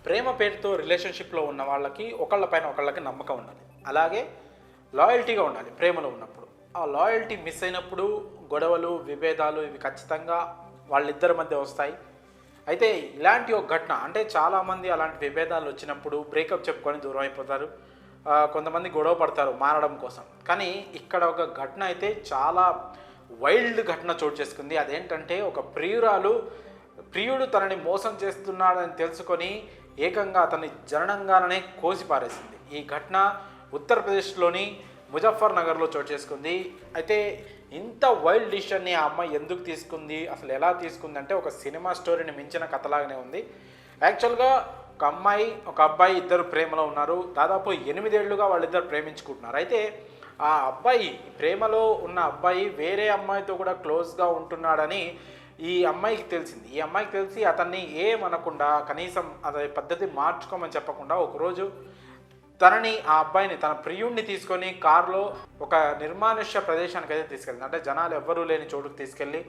ప్రేమ పేరుతో రిలేషన్షిప్లో ఉన్న వాళ్ళకి ఒకళ్ళపైన ఒకళ్ళకి నమ్మకం ఉండాలి. అలాగే లాయల్టీగా ఉండాలి ప్రేమలో ఉన్నప్పుడు. ఆ లాయల్టీ మిస్ అయినప్పుడు గొడవలు, విభేదాలు ఇవి ఖచ్చితంగా వాళ్ళిద్దరి మధ్య వస్తాయి. అయితే ఇలాంటి ఒక ఘటన అంటే చాలామంది అలాంటి విభేదాలు వచ్చినప్పుడు బ్రేకప్ చెప్పుకొని దూరం అయిపోతారు. కొంతమంది గొడవ పడతారు మారడం కోసం. కానీ ఇక్కడ ఒక ఘటన అయితే చాలా వైల్డ్ ఘటన చోటు చేసుకుంది. అదేంటంటే ఒక ప్రియుడు తనని మోసం చేస్తున్నాడని తెలుసుకొని ఏకంగా అతని జననంగానే కోసి పారేసింది. ఈ ఘటన ఉత్తరప్రదేశ్లోని ముజఫర్ నగర్లో చోటు చేసుకుంది. అయితే ఇంత వైల్డ్ డిసిషన్ని ఆ అమ్మాయి ఎందుకు తీసుకుంది, అసలు ఎలా తీసుకుంది అంటే ఒక సినిమా స్టోరీని మించిన కథలాగానే ఉంది. యాక్చువల్గా ఒక అబ్బాయి ఇద్దరు ప్రేమలో ఉన్నారు. దాదాపు 8 ఏళ్లుగా వాళ్ళిద్దరు ప్రేమించుకుంటున్నారు. అయితే ఆ అబ్బాయి, ప్రేమలో ఉన్న అబ్బాయి వేరే అమ్మాయితో కూడా క్లోజ్గా ఉంటున్నాడని ఈ అమ్మాయికి తెలిసింది. ఈ అమ్మాయికి తెలిసి అతన్ని ఏమనకుండా, కనీసం అతని పద్ధతి మార్చుకోమని చెప్పకుండా ఒకరోజు ఆ అబ్బాయిని, తన ప్రియుడిని తీసుకొని కారులో ఒక నిర్మానుష్య ప్రదేశానికి అయితే తీసుకెళ్ళింది. అంటే జనాలు ఎవ్వరూ లేని చోటుకు తీసుకెళ్ళి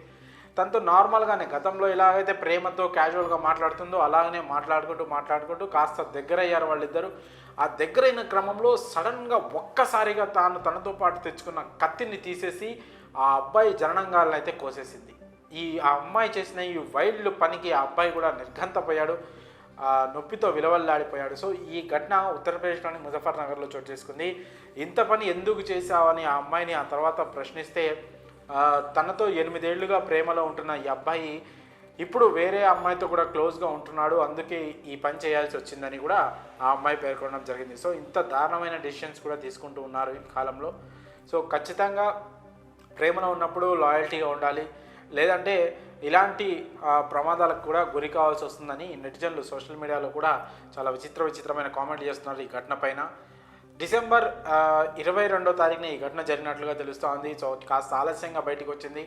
తనతో నార్మల్గానే గతంలో ఎలాగైతే ప్రేమతో క్యాజువల్గా మాట్లాడుతుందో అలాగనే మాట్లాడుకుంటూ కాస్త దగ్గరయ్యారు వాళ్ళిద్దరూ. ఆ దగ్గరైన క్రమంలో సడన్గా ఒక్కసారిగా తనతో పాటు తెచ్చుకున్న కత్తిని తీసేసి ఆ అబ్బాయి జననంగాలను అయితే కోసేసింది. ఆ అమ్మాయి చేసిన ఈ వైల్డ్ పనికి ఆ అబ్బాయి కూడా నిర్ఘంతపోయాడు, నొప్పితో విలవల్లాడిపోయాడు. సో ఈ ఘటన ఉత్తరప్రదేశ్లోని ముజఫర్ నగర్లో చోటు చేసుకుంది. ఇంత పని ఎందుకు చేశావని ఆ అమ్మాయిని ఆ తర్వాత ప్రశ్నిస్తే తనతో 8 ఏళ్లుగా ప్రేమలో ఉంటున్న ఈ అబ్బాయి ఇప్పుడు వేరే అమ్మాయితో కూడా క్లోజ్గా ఉంటున్నాడు, అందుకే ఈ పని చేయాల్సి వచ్చిందని కూడా ఆ అమ్మాయి పేర్కొనడం జరిగింది. సో ఇంత దారుణమైన డెసిషన్స్ కూడా తీసుకుంటూ ఉన్నారు ఈ కాలంలో. సో ఖచ్చితంగా ప్రేమలో ఉన్నప్పుడు లాయల్టీగా ఉండాలి, లేదంటే ఇలాంటి ప్రమాదాలకు కూడా గురి కావాల్సి వస్తుందని నెటిజన్లు సోషల్ మీడియాలో కూడా చాలా విచిత్రమైన కామెంట్లు చేస్తున్నారు ఈ ఘటన పైన. డిసెంబర్ 22వ తారీఖున ఈ ఘటన జరిగినట్లుగా తెలుస్తోంది. సో కాస్త ఆలస్యంగా బయటకు వచ్చింది.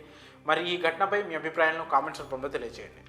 మరి ఈ ఘటనపై మీ అభిప్రాయాలను కామెంట్స్ రూపంలో తెలియజేయండి.